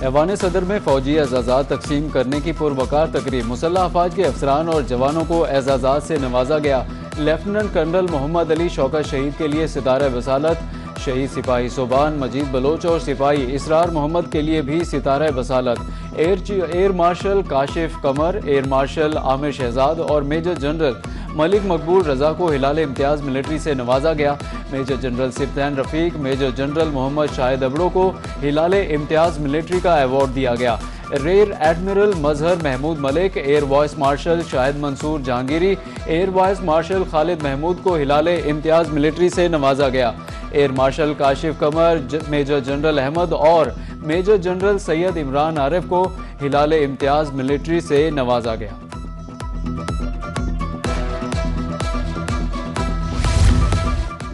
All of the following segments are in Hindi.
ऐवान सदर में फौजी एजाज़ात तकसीम करने की पुरवकार तकरीब। मुसल्लह अफवाज के अफसरान और जवानों को एजाज़ात से नवाजा गया। लेफ्टिनेंट कर्नल मोहम्मद अली शौकत शहीद के लिए सितारा वसालत। शहीद सिपाही सोबान मजीद बलोच और सिपाही इसरार मोहम्मद के लिए भी सितारा वसालत। एयर मार्शल काशिफ कमर, एयर मार्शल आमिर शहजाद और मेजर जनरल मलिक मकबूल रजा को हिलाल इम्तियाज मिलिट्री से नवाजा गया। Major general Sibtain Rafiq, major general Mohammad Shahid Abro को हिलाल इम्तियाज मिलिट्री का अवार्ड दिया गया। Rear admiral Mazhar Mahmood Malik, air vice marshal Shahid Mansoor Jahangiri, air vice marshal Khalid Mahmood को हिलाल इम्तियाज मिलिट्री से नवाजा गया। Air marshal Kashif Qamar, major general Ahmed और मेजर जनरल सैयद इमरान आरिफ को हिलाल इम्तियाज मिलिट्री से नवाजा गया।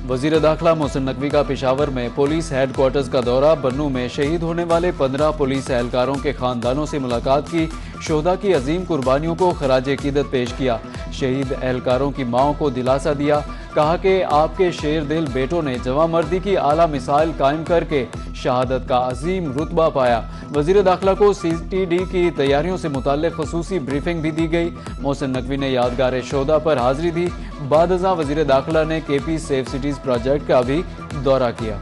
वजीर दाखिला मोहसिन नकवी का पेशावर में पुलिस हेडक्वार्टर्स का दौरा। बन्नू में शहीद होने वाले 15 पुलिस एहलकारों के खानदानों से मुलाकात की। शोहदा की अजीम कुर्बानियों को खराज अकीदत पेश किया। शहीद एहलकारों की माओं को दिलासा दिया। कहा कि आपके शेर दिल बेटों ने जवामर्दी की आला मिसाल कायम करके शहादत का अजीम रुतबा पाया। वजीर दाखिला को CTD की तैयारियों से मुताल्लिक खसूसी ब्रीफिंग भी दी गई। मोहसिन नकवी ने यादगार शोहदा पर हाजिरी दी। बाद अज़ां वजीर दाखिला ने KP सेफ सिटीज प्रोजेक्ट का भी दौरा किया।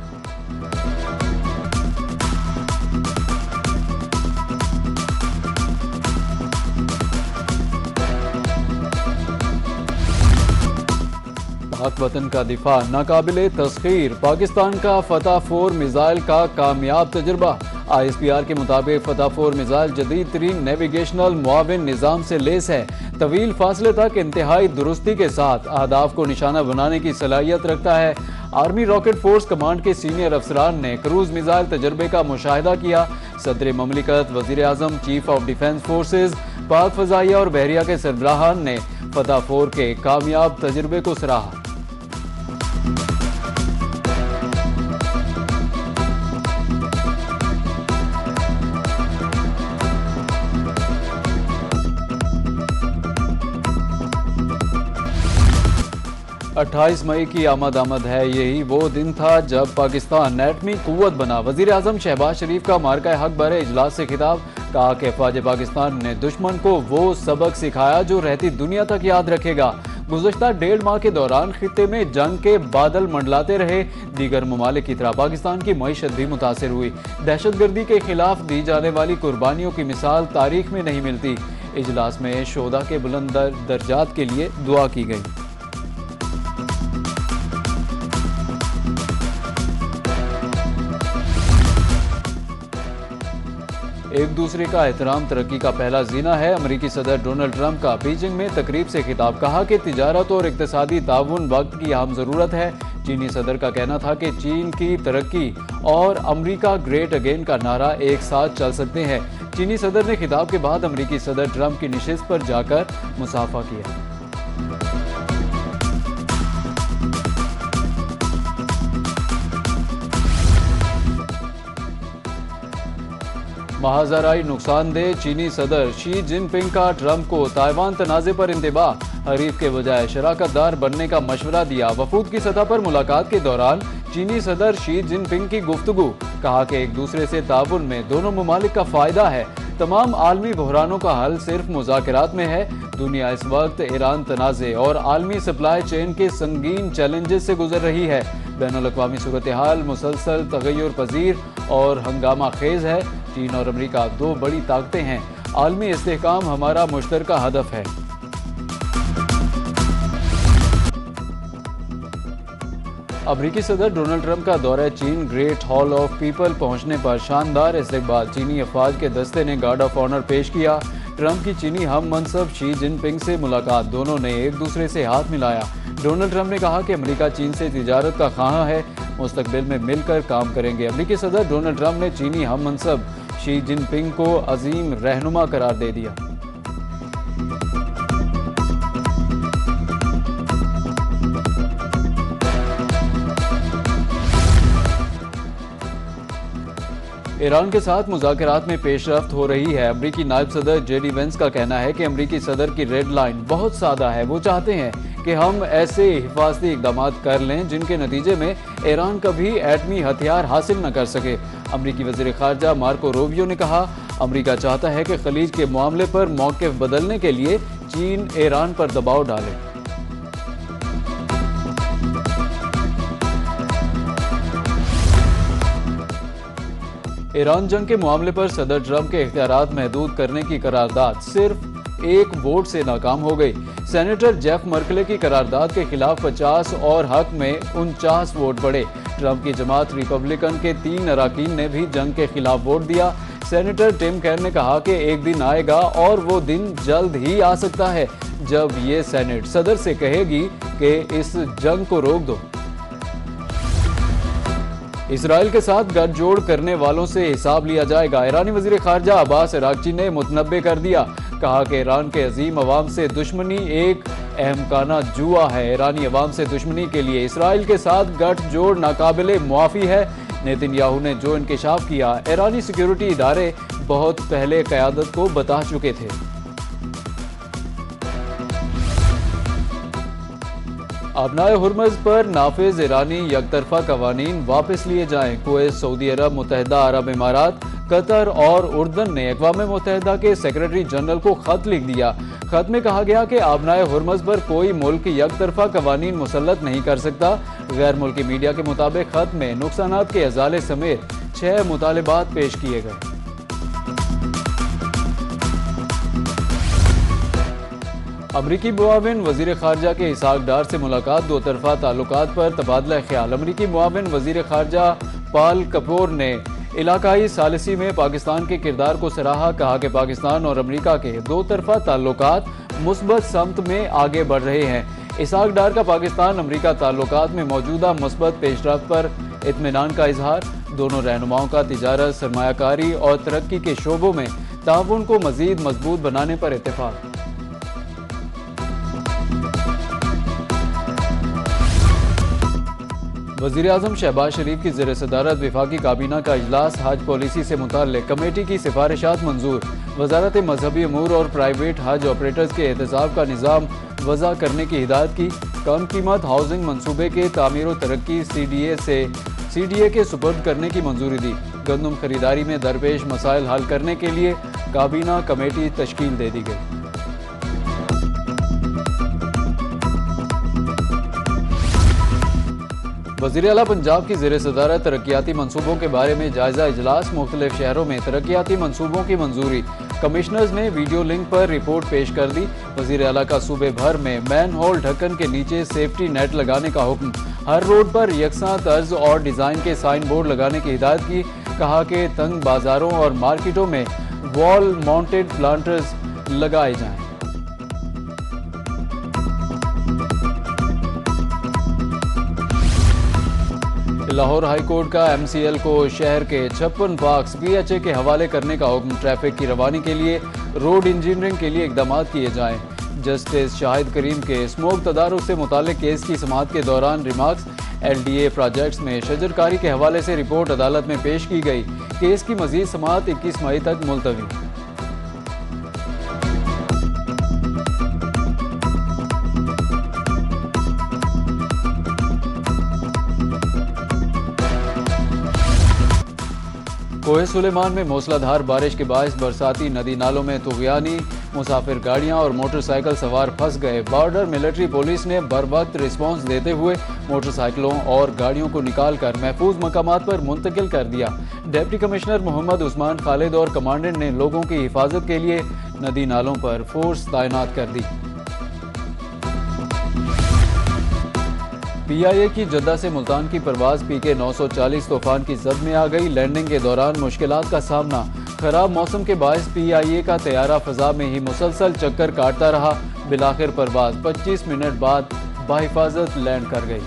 पाक वतन का दिफा नाकाबिले तस्खीर। पाकिस्तान का फतह 4 मिसाइल का कामयाब तजुर्बा। ISPR के मुताबिक फतह 4 मिसाइल जदीद तरीन नेविगेशनल मुआविन निज़ाम से लेस है। तवील फासले तक इंतहाई दुरुस्ती के साथ अहदाफ को निशाना बनाने की सलाहियत रखता है। आर्मी रॉकेट फोर्स कमांड के सीनियर अफसरान ने क्रूज मिसाइल तजर्बे का मुशाहिदा किया। सदर ममलिकत, वजीर आजम, चीफ ऑफ डिफेंस फोर्सेज, पाक फजाइया और बहरिया के सरबराहान ने फतह 4 के कामयाब तजर्बे को सराहा। अट्ठाईस मई की आमद है। यही वो दिन था जब पाकिस्तान एटमी कुव्वत बना। वजीर आजम शहबाज शरीफ का मार्का हक बरे इजलास से खिताब। कहा कि फौज पाकिस्तान ने दुश्मन को वो सबक सिखाया जो रहती दुनिया तक याद रखेगा। गुज़श्ता 1.5 माह के दौरान खित्ते में जंग के बादल मंडलाते रहे। दीगर ममालिक की तरह पाकिस्तान की मईशत भी मुतासिर हुई। दहशतगर्दी के खिलाफ दी जाने वाली कुर्बानियों की मिसाल तारीख में नहीं मिलती। इजलास में शोहदा के बुलंद दर्जात के लिए दुआ की गई। एक दूसरे का एहतराम तरक्की का पहला जीना है। अमेरिकी सदर डोनाल्ड ट्रंप का बीजिंग में तकरीब से खिताब। कहा कि तिजारत और इक्तिसादी ताउन वक्त की अहम ज़रूरत है। चीनी सदर का कहना था कि चीन की तरक्की और अमेरिका ग्रेट अगेन का नारा एक साथ चल सकते हैं। चीनी सदर ने खिताब के बाद अमेरिकी सदर ट्रंप की नशिस्त पर जाकर मुसाफा किया। महाजराई नुकसानदेह। चीनी सदर शी जिनपिंग का ट्रंप को ताइवान तनाज़े पर इंतबाह। हरीफ के बजाय शराकतदार बनने का मशवरा दिया। वफूद की सतह पर मुलाकात के दौरान चीनी सदर शी जिनपिंग की गुफ्तगू। कहा कि एक दूसरे से ताउन में दोनों ममालिक का फायदा है। तमाम आलमी बहरानों का हल सिर्फ मुज़ाकरात में है। दुनिया इस वक्त ईरान तनाज़े और आलमी सप्लाई चेन के संगीन चैलेंजेस से गुजर रही है। बैनुल-अक़वामी सूरत हाल मुसलसल तग़य्युर पज़ीर और हंगामा खेज है। चीन और अमेरिका दो बड़ी ताकतें हैं। आलमी इस्तेहकाम हमारा मुश्तरका हदफ है। अमेरिकी सदर डोनाल्ड ट्रंप का दौरा चीन। ग्रेट हॉल ऑफ पीपल पहुंचने पर शानदार इस्तकबाल। चीनी अफवाज के दस्ते ने गार्ड ऑफ ऑनर पेश किया। ट्रंप की चीनी हम मनसब शी जिनपिंग से मुलाकात। दोनों ने एक दूसरे से हाथ मिलाया। डोनाल्ड ट्रंप ने कहा कि अमेरिका चीन से तिजारत का ख्वाह है। मुस्तकबिल में मिलकर काम करेंगे। अमेरिकी सदर डोनाल्ड ट्रंप ने चीनी हम मनसब शी जिनपिंग को अजीम रहनुमा करार दे दिया। ईरान के साथ मुज़ाकरात में पेशरफ्त हो रही है। अमरीकी नायब सदर JD वेंस का कहना है कि अमरीकी सदर की रेड लाइन बहुत सादा है। वो चाहते हैं कि हम ऐसे हिफाजती इकदाम कर लें जिनके नतीजे में ईरान कभी एटमी हथियार हासिल न कर सके। अमरीकी वज़ीर ख़ारजा मार्को रूबियो ने कहा, अमरीका चाहता है कि खलीज के मामले पर मौक़िफ़ बदलने के लिए चीन ईरान पर दबाव डाले। ईरान जंग के मामले पर सदर ट्रंप के इख्तियारात महदूद करने की करारदाद सिर्फ एक वोट से नाकाम हो गई। सेनेटर जेफ मर्कले की करारदाद के खिलाफ 50 और हक में 49 वोट पड़े। ट्रंप की जमात रिपब्लिकन के 3 अराकीन ने भी जंग के खिलाफ वोट दिया। सेनेटर टिम कैन ने कहा कि एक दिन आएगा और वो दिन जल्द ही आ सकता है जब ये सेनेट सदर से कहेगी कि इस जंग को रोक दो। इसराइल के साथ गठजोड़ करने वालों से हिसाब लिया जाएगा। ईरानी वज़ीर ख़ारजा अब्बास अराग़ची ने मुतनब्बे कर दिया, कहा कि ईरान के अजीम अवाम से दुश्मनी एक अहमकाना जुआ है। ईरानी अवाम से दुश्मनी के लिए इसराइल के साथ गठजोड़ नाकाबिले मुआफ़ी है। नेतन्याहू ने जो इंकशाफ किया, ईरानी सिक्योरिटी इदारे बहुत पहले क़यादत को बता चुके थे। अबनाए हुर्मज़ पर नाफिज ईरानी यकतरफा कवानीन वापस लिए जाएं। कुवैत, सऊदी अरब, मुत्तहिदा अरब इमारात, कतर और उर्दन ने अक़वाम मुत्तहिदा के सेक्रेटरी जनरल को खत लिख दिया। खत में कहा गया कि अबनाए हुर्मज़ पर कोई मुल्क यकतरफा कवानीन मुसल्लत नहीं कर सकता। गैर मुल्की मीडिया के मुताबिक खत में नुकसानात के अजाले समेत 6 मुतालिबात पेश किए गए। अमरीकी मुआविन वज़ीर ख़ारजा के इसहाक डार से मुलाकात, दो तरफ़ा ताल्लुकात पर तबादला ख्याल। अमरीकी मुआविन वज़ीर ख़ारजा पाल कपूर ने इलाकाई सालिसी में पाकिस्तान के किरदार को सराहा। कहा कि पाकिस्तान और अमरीका के दो तरफ़ा ताल्लुकात मुस्बत समत में आगे बढ़ रहे हैं। इसहाक डार का पाकिस्तान अमरीका ताल्लुकात में मौजूदा मुस्बत पेशरफ्त पर इत्मीनान का इजहार। दोनों रहनुमाओं का तिजारत, सरमायाकारी और तरक्की के शोबों में ताउन को मज़ीद मजबूत बनाने पर इत्तेफाक। वज़ीर आज़म शहबाज शरीफ की ज़ेर सदारत वफाकी काबीना का इजलास। हज पॉलिसी से मुताल्लिक़ कमेटी की सिफारिशात मंजूर। वज़ारत मजहबी अमूर और प्राइवेट हज ऑपरेटर्स के एहतसाब का निज़ाम वज़ा करने की हिदायत की। कम कीमत हाउसिंग मनसूबे के तामीर व तरक्की CDA के सुपुर्द करने की मंजूरी दी। गंदम खरीदारी में दरपेश मसाइल हल करने के लिए काबीना कमेटी तश्कील दे दी गई। वज़ीर आला पंजाब की ज़ेर सदारत तरक्याती मनसूबों के बारे में जायजा इजलास। मुख्तलिफ शहरों में तरक्याती मनसूबों की मंजूरी। कमिश्नर्स ने वीडियो लिंक पर रिपोर्ट पेश कर दी। वज़ीर आला का सूबे भर में मैन होल ढक्कन के नीचे सेफ्टी नेट लगाने का हुक्म। हर रोड पर यकसा तर्ज और डिज़ाइन के साइन बोर्ड लगाने की हिदायत की। कहा कि तंग बाजारों और मार्केटों में वॉल माउंटेड प्लांटर्स लगाए जाएं। लाहौर हाई कोर्ट का MCL को शहर के 56 पार्क्स PHA के हवाले करने का हुक्म। ट्रैफिक की रवानी के लिए रोड इंजीनियरिंग के लिए इकदाम किए जाएं। जस्टिस शाहिद करीम के स्मोक तदारुक से मुतालिक केस की समाअत के दौरान रिमार्क्स। LDA प्रोजेक्ट्स में शजरकारी के हवाले से रिपोर्ट अदालत में पेश की गई। केस की मजीद समाअत 21 मई तक मुलतवी। कोहे सुलेमान में मूसलाधार बारिश के बायस बरसाती नदी नालों में तुग़यानी। मुसाफिर गाड़ियां और मोटरसाइकिल सवार फंस गए। बॉर्डर मिलिट्री पुलिस ने बर वक्त रिस्पॉन्स देते हुए मोटरसाइकिलों और गाड़ियों को निकाल कर महफूज मकामात पर मुंतकिल कर दिया। डिप्टी कमिश्नर मोहम्मद उस्मान खालिद और कमांडेंट ने लोगों की हिफाजत के लिए नदी नालों पर फोर्स तैनात कर दी। PIA की जद्दा से मुल्तान की परवाज PK 940 तूफान की जद में आ गई। लैंडिंग के दौरान मुश्किलात का सामना। खराब मौसम के बायस PIA का तैयारा फजा में ही मुसलसल चक्कर काटता रहा। बिलाखिर परवाज 25 मिनट बाद बाहिफाजत लैंड कर गई।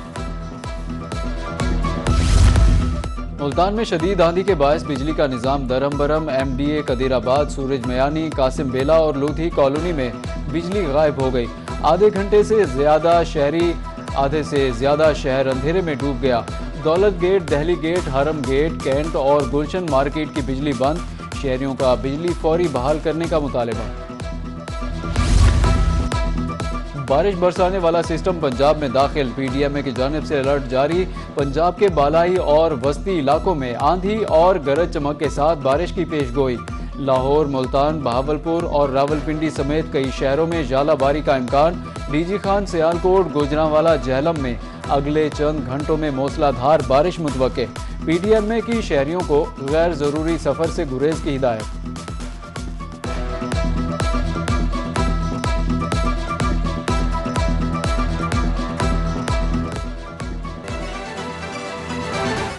मुल्तान में शदीद आंधी के बायस बिजली का निज़ाम दरम बरम। MDA कदीराबाद, सूरज मयानी, कासिम बेला और लूधी कॉलोनी में बिजली गायब हो गई। आधे से ज्यादा शहर अंधेरे में डूब गया। दौलत गेट, दहली गेट, हरम गेट, कैंट और गुलशन मार्केट की बिजली बंद। शहरियों का बिजली फौरी बहाल करने का मुतालबा। बारिश बरसाने वाला सिस्टम पंजाब में दाखिल। PDMA की जानिब से अलर्ट जारी। पंजाब के बालाई और वस्ती इलाकों में आंधी और गरज चमक के साथ बारिश की पेशगोई। लाहौर, मुल्तान, बहावलपुर और रावलपिंडी समेत कई शहरों में ज़ालाबारी का इम्कान। डीजी खान, सियालकोट, गुजरांवाला, झेलम में अगले चंद घंटों में मूसलाधार बारिश मुतवक्के। PDMA की शहरियों को गैर ज़रूरी सफ़र से गुरेज की हिदायत।